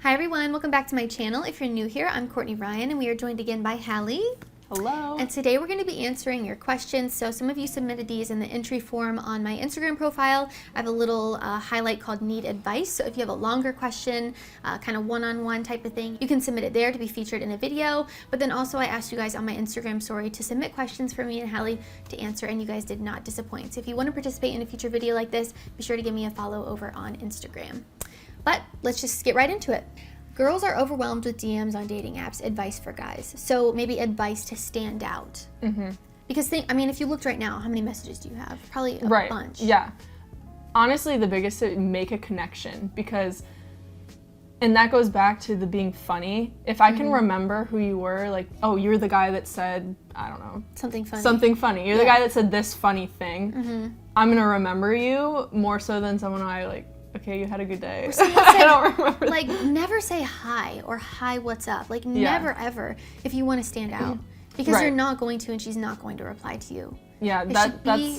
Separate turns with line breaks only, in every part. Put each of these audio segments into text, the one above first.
Hi everyone, welcome back to my channel. If you're new here, I'm Courtney Ryan and we are joined again by Hallie.
Hello.
And today we're going to be answering your questions. So some of you submitted these in the entry form on my Instagram profile. I have a little highlight called Need Advice. So if you have a longer question, kind of one-on-one type of thing, you can submit it there to be featured in a video. But then also I asked you guys on my Instagram story to submit questions for me and Hallie to answer, and you guys did not disappoint. So if you want to participate in a future video like this, be sure to give me a follow over on Instagram. But let's just get right into it. Girls are overwhelmed with DMs on dating apps. Advice for guys. So maybe advice to stand out. Because if you looked right now, how many messages do you have? Probably a bunch.
Yeah. Honestly, the biggest is make a connection, and that goes back to the being funny. If I can remember who you were, like, oh, you're the guy that said, I don't know.
Something funny.
Something funny. You're the guy that said this funny thing. I'm going to remember you more so than someone okay, you had a good day. I don't remember.
Like, never say hi or hi, what's up. Like, never ever if you want to stand out. Because you're not going to, and she's not going to reply to you.
Yeah, that's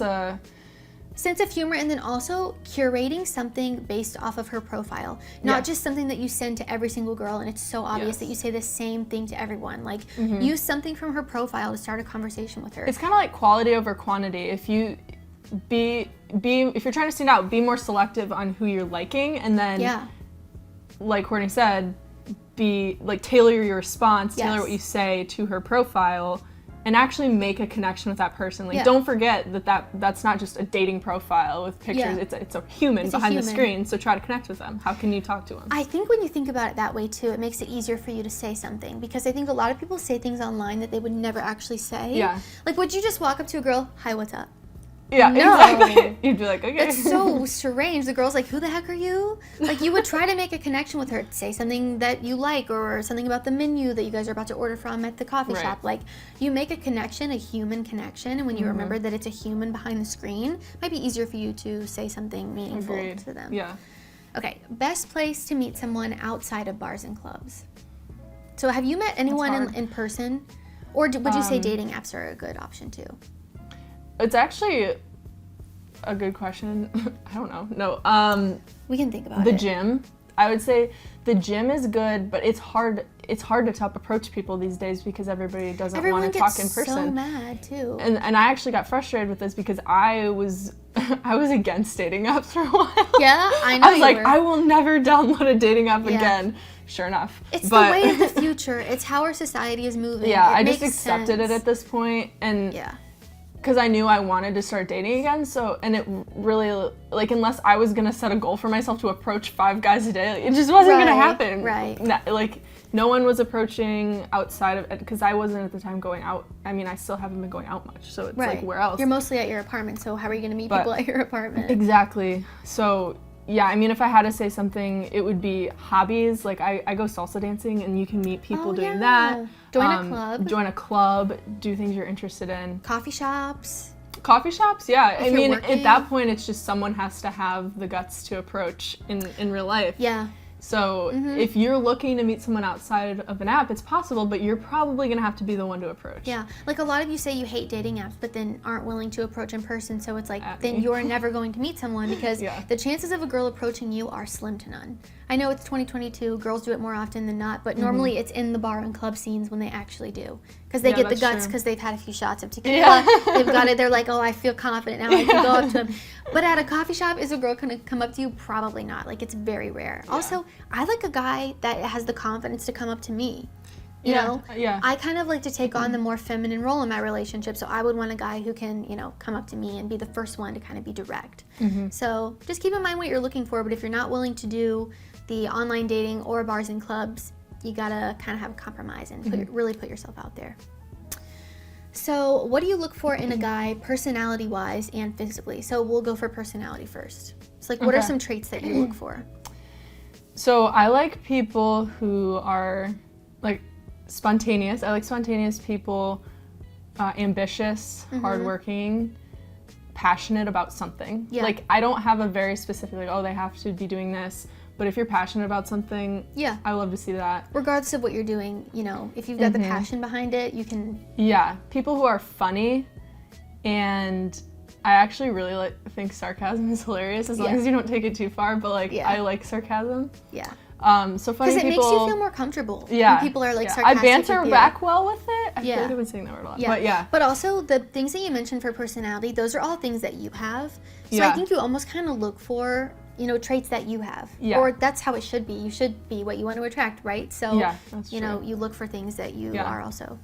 sense of humor, and then also curating something based off of her profile. Not just something that you send to every single girl and it's so obvious that you say the same thing to everyone. Like, use something from her profile to start a conversation with her.
It's kind of like quality over quantity. If you're trying to stand out, be more selective on who you're liking, and then like Courtney said, tailor your response, tailor what you say to her profile, and actually make a connection with that person. Like, don't forget that's not just a dating profile with pictures. It's a human behind the screen, so try to connect with them. How can you talk to them?
I think when you think about it that way too, it makes it easier for you to say something, because I think a lot of people say things online that they would never actually say.
Yeah.
Like, would you just walk up to a girl, hi, what's up?
Yeah,
no.
Exactly. You'd be like, okay.
It's so strange. The girl's like, who the heck are you? Like, you would try to make a connection with her, say something that you like, or something about the menu that you guys are about to order from at the coffee shop. Like, you make a connection, a human connection, and when you remember that it's a human behind the screen, it might be easier for you to say something meaningful to them.
Yeah.
Okay, best place to meet someone outside of bars and clubs. So have you met anyone in person? Or would you say dating apps are a good option too?
It's actually a good question. I don't know. No.
We can think about
the gym. I would say the gym is good, but it's hard to approach people these days because everybody doesn't want to talk in person.
Everyone gets so mad too.
And I actually got frustrated with this because I was against dating apps for a while.
Yeah, I know.
I was like, I will never download a dating app again. Sure enough.
It's the way of the future. It's how our society is moving.
Yeah, I just accepted it at this point, and because I knew I wanted to start dating again, and it really, like, unless I was gonna set a goal for myself to approach 5 guys a day, it just wasn't gonna happen.
Right.
Like, no one was approaching outside of it, because I wasn't at the time going out. I mean, I still haven't been going out much, so it's like, where else?
You're mostly at your apartment, so how are you gonna meet people at your apartment?
Exactly. So, yeah, I mean, if I had to say something, it would be hobbies. Like, I go salsa dancing, and you can meet people doing that.
Join a club.
Join a club. Do things you're interested in.
Coffee shops.
Coffee shops, yeah. I mean, at that point, it's just someone has to have the guts to approach in real life.
Yeah.
So if you're looking to meet someone outside of an app, it's possible, but you're probably going to have to be the one to approach.
Yeah. Like, a lot of you say you hate dating apps, but then aren't willing to approach in person. So it's like, then you're never going to meet someone, because the chances of a girl approaching you are slim to none. I know it's 2022, girls do it more often than not, but normally it's in the bar and club scenes when they actually do. Because they get the guts because they've had a few shots of tequila. They've got it. They're like, oh, I feel confident now. I can go up to him. But at a coffee shop, is a girl going to come up to you? Probably not. Like, it's very rare. Yeah. Also, I like a guy that has the confidence to come up to me. You know?
Yeah.
I kind of like to take on the more feminine role in my relationship, so I would want a guy who can, come up to me and be the first one to kind of be direct. So just keep in mind what you're looking for, but if you're not willing to do the online dating or bars and clubs, you gotta kind of have a compromise and really put yourself out there. So what do you look for in a guy, personality-wise and physically? So we'll go for personality first. So, like, what are some traits that you look for?
So I like people who are, like, spontaneous. I like spontaneous people, ambitious, hardworking, passionate about something.
Yeah.
Like, I don't have a very specific, like, oh, they have to be doing this. But if you're passionate about something, I love to see that.
Regardless of what you're doing, if you've got the passion behind it, you can...
Yeah. People who are funny, and I actually really think sarcasm is hilarious, as long as you don't take it too far, but, like, I like sarcasm.
Yeah.
So funny
because it
people,
makes you feel more comfortable.
Yeah,
when people are like
I
sarcastic.
banter
with you.
back well with it. I feel like I've been saying that word a lot.
Yeah. But also the things that you mentioned for personality, those are all things that you have. So I think you almost kind of look for, you know, traits that you have. Or that's how it should be. You should be what you want to attract, right? So
that's
you know, you look for things that you are also.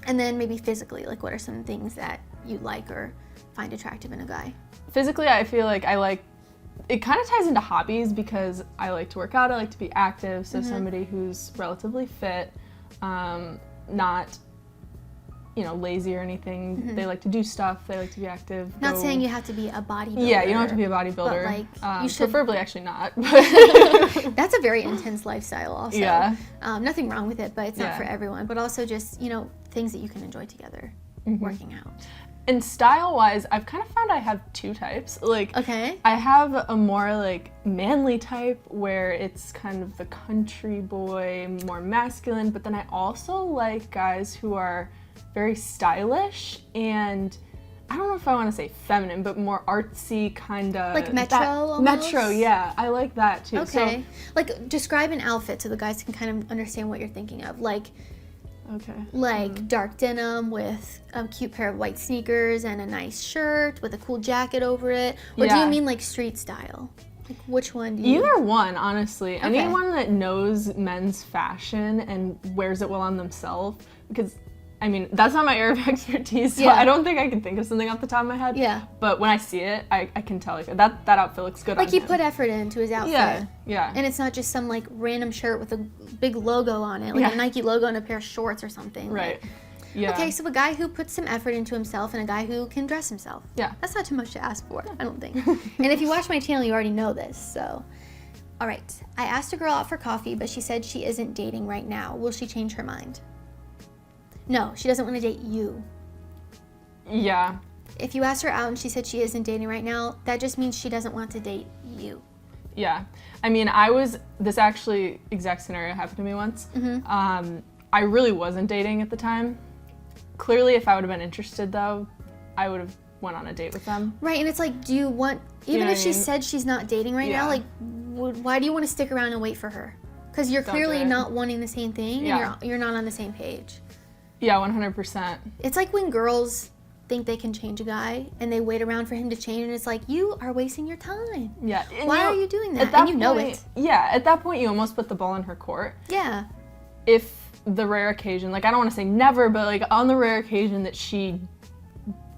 And then maybe physically, like what are some things that you like or find attractive in a guy?
Physically, I feel like I like, it kind of ties into hobbies because I like to work out, I like to be active, so somebody who's relatively fit, not, you know, lazy or anything. They like to do stuff, they like to be active.
Not saying you have to be a bodybuilder.
Yeah, you don't have to be a bodybuilder.
But like, you should.
Preferably actually not.
That's a very intense lifestyle also.
Yeah.
Nothing wrong with it, but it's not for everyone. But also just, you know, things that you can enjoy together, working out.
And style-wise, I've kind of found I have two types. Like,
I
have a more like manly type where it's kind of the country boy, more masculine, but then I also like guys who are very stylish and I don't know if I want to say feminine, but more artsy kind of.
Like metro almost?
Metro, yeah. I like that too.
Okay. So, like, describe an outfit so the guys can kind of understand what you're thinking of. Like, dark denim with a cute pair of white sneakers and a nice shirt with a cool jacket over it? Or do you mean like street style? Like which one do you...
Either one, honestly. Anyone that knows men's fashion and wears it well on themselves, because I mean, that's not my area of expertise, so I don't think I can think of something off the top of my head. Yeah. But when I see it, I can tell, like, that outfit looks good on him.
Like, he put effort into his outfit.
Yeah.
And it's not just some, like, random shirt with a big logo on it, like a Nike logo and a pair of shorts or something.
Right.
Like,
yeah.
Okay, so a guy who puts some effort into himself and a guy who can dress himself.
Yeah.
That's not too much to ask for, I don't think. And if you watch my channel, you already know this, so. All right. I asked a girl out for coffee, but she said she isn't dating right now. Will she change her mind? No, she doesn't want to date you.
Yeah.
If you ask her out and she said she isn't dating right now, that just means she doesn't want to date you.
Yeah. I mean, this actually exact scenario happened to me once. I really wasn't dating at the time. Clearly, if I would have been interested, though, I would have went on a date with them.
Right, and it's like, do you want, even if she said she's not dating right now, like, why do you want to stick around and wait for her? Because you're clearly not wanting the same thing, and you're not on the same page.
Yeah, 100%.
It's like when girls think they can change a guy and they wait around for him to change, and it's like, you are wasting your time.
Yeah.
Why are you doing that? And you know it.
Yeah, at that point, you almost put the ball in her court.
Yeah.
If the rare occasion, like, I don't want to say never, but like on the rare occasion that she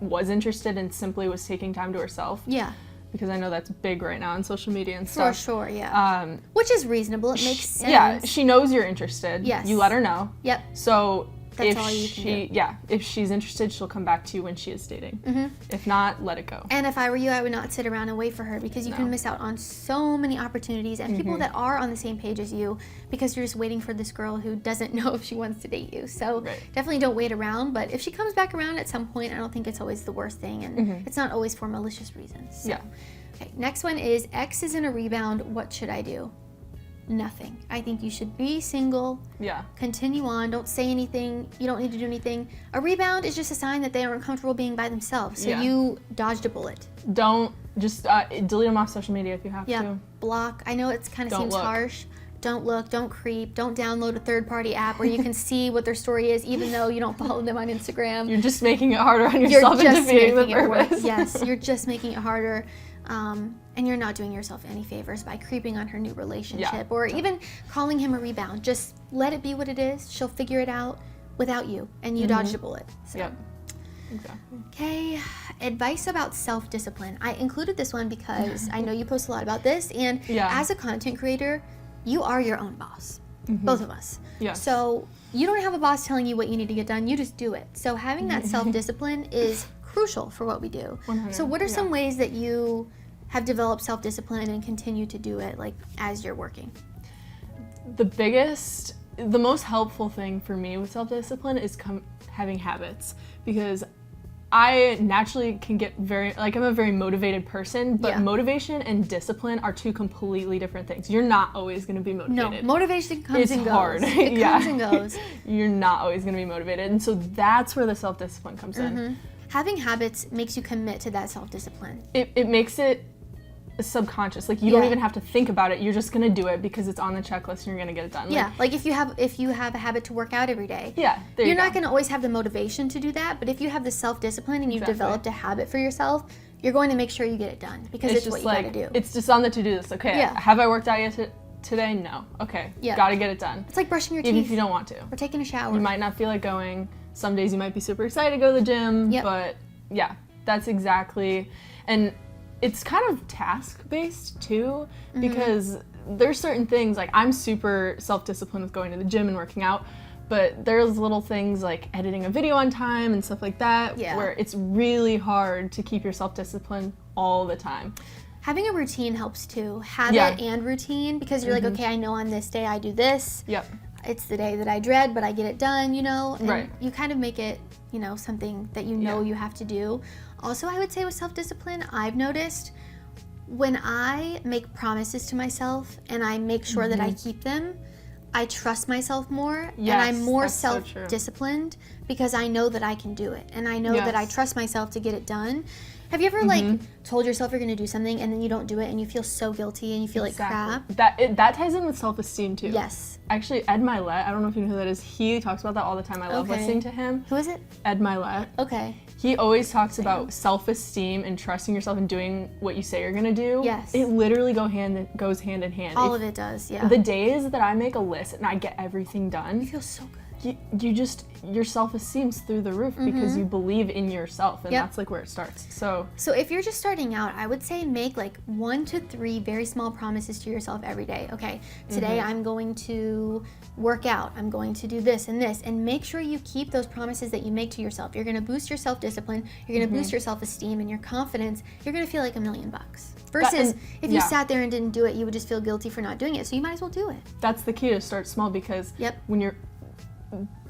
was interested and simply was taking time to herself.
Yeah.
Because I know that's big right now on social media and stuff.
For sure, yeah. Which is reasonable. It makes sense.
Yeah, she knows you're interested.
Yes.
You let her know.
Yep.
So
that's all you can do.
Yeah, if she's interested, she'll come back to you when she is dating. If not, let it go.
And if I were you, I would not sit around and wait for her, because you can miss out on so many opportunities and people that are on the same page as you, because you're just waiting for this girl who doesn't know if she wants to date you. So definitely don't wait around, but if she comes back around at some point, I don't think it's always the worst thing, and it's not always for malicious reasons. So.
Yeah.
Okay, next one is, X is in a rebound, what should I do? Nothing. I think you should be single.
Yeah. Continue
on. Don't say anything. You don't need to do anything. A rebound is just a sign that they aren't comfortable being by themselves. So you dodged a bullet.
Don't just delete them off social media if you have to.
Block. I know it kind of seems harsh. Don't look. Don't creep. Don't download a third-party app where you can see what their story is, even though you don't follow them on Instagram.
You're just making it harder on yourself and defeating the purpose.
Yes, you're just making it harder. And you're not doing yourself any favors by creeping on her new relationship or even calling him a rebound. Just let it be what it is. She'll figure it out without you, and you dodged a bullet. So.
Yep. Exactly.
Okay, advice about self-discipline. I included this one because I know you post a lot about this, and as a content creator, you are your own boss. Both of us.
Yes.
So you don't have a boss telling you what you need to get done. You just do it. So having that self-discipline is crucial for what we do.
100,
so what are some ways that you have developed self-discipline and continue to do it, like, as you're working?
The most helpful thing for me with self-discipline is having habits, because I naturally can get I'm a very motivated person, but motivation and discipline are two completely different things. You're not always going to be motivated.
No, motivation comes and goes.
It's hard.
It comes and goes.
You're not always going to be motivated, and so that's where the self-discipline comes in.
Having habits makes you commit to that self-discipline.
It makes it subconscious. Like you don't even have to think about it. You're just gonna do it because it's on the checklist and you're gonna get it done.
Yeah, like if you have a habit to work out every day.
Yeah,
you're not gonna always have the motivation to do that, but if you have the self-discipline and you've developed a habit for yourself, you're going to make sure you get it done because it's what you gotta do.
It's just on the to-do list. Okay, have I worked out yet today? No. Okay, gotta get it done.
It's like brushing your teeth.
Even if you don't want to.
Or taking a shower.
You might not feel like going. Some days you might be super excited to go to the gym, but yeah, that's exactly, and it's kind of task-based too, because there's certain things, like I'm super self-disciplined with going to the gym and working out, but there's little things like editing a video on time and stuff like that, where it's really hard to keep your self-discipline all the time.
Having a routine helps too, habit and routine, because you're like, okay, I know on this day I do this.
Yep.
It's the day that I dread, but I get it done, you know? And you kind of make it, you know, something that you know you have to do. Also, I would say with self-discipline, I've noticed when I make promises to myself and I make sure that I keep them, I trust myself more and I'm more self-disciplined because I know that I can do it. And I know that I trust myself to get it done. Have you ever like told yourself you're gonna do something and then you don't do it and you feel so guilty and you feel like crap?
That ties in with self-esteem too.
Yes.
Actually, Ed Milet, I don't know if you know who that is. He talks about that all the time. I love listening to him.
Who is it?
Ed Milet.
Okay.
He always talks about self-esteem and trusting yourself and doing what you say you're gonna do.
Yes.
It literally goes hand in hand.
All of it does, yeah.
The days that I make a list and I get everything done,
you feel so good.
Your self-esteem's through the roof because you believe in yourself, and that's like where it starts. So
if you're just starting out, I would say make like 1 to 3 very small promises to yourself every day. Okay, today I'm going to work out, I'm going to do this, and make sure you keep those promises that you make to yourself. You're gonna boost your self-discipline, you're gonna boost your self-esteem and your confidence. You're gonna feel like $1,000,000. Versus if you sat there and didn't do it, you would just feel guilty for not doing it. So you might as well do it.
That's the key, to start small, because when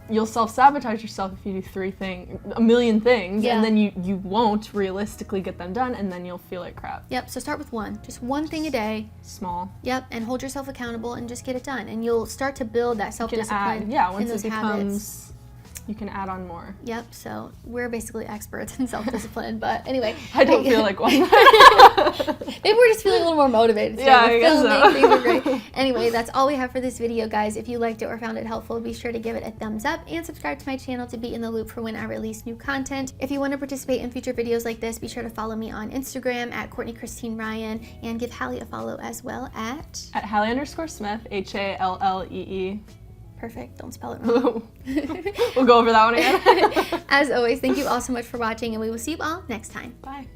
you'll self-sabotage yourself if you do a million things, and then you won't realistically get them done, and then you'll feel like crap.
Yep, so start with just one thing a day.
Small.
Yep, and hold yourself accountable and just get it done. And you'll start to build that self-discipline in those habits.
You can add on more.
Yep, so we're basically experts in self-discipline, but anyway.
I don't feel like one.
Maybe we're just feeling a little more motivated today.
I guess so.
Things are great. Anyway, that's all we have for this video, guys. If you liked it or found it helpful, be sure to give it a thumbs up and subscribe to my channel to be in the loop for when I release new content. If you want to participate in future videos like this, be sure to follow me on Instagram at Courtney Christine Ryan, and give Hallie a follow as well at
Hallie_Smith, HALLEE.
Perfect. Don't spell it wrong.
We'll go over that one again.
As always, thank you all so much for watching, and we will see you all next time.
Bye.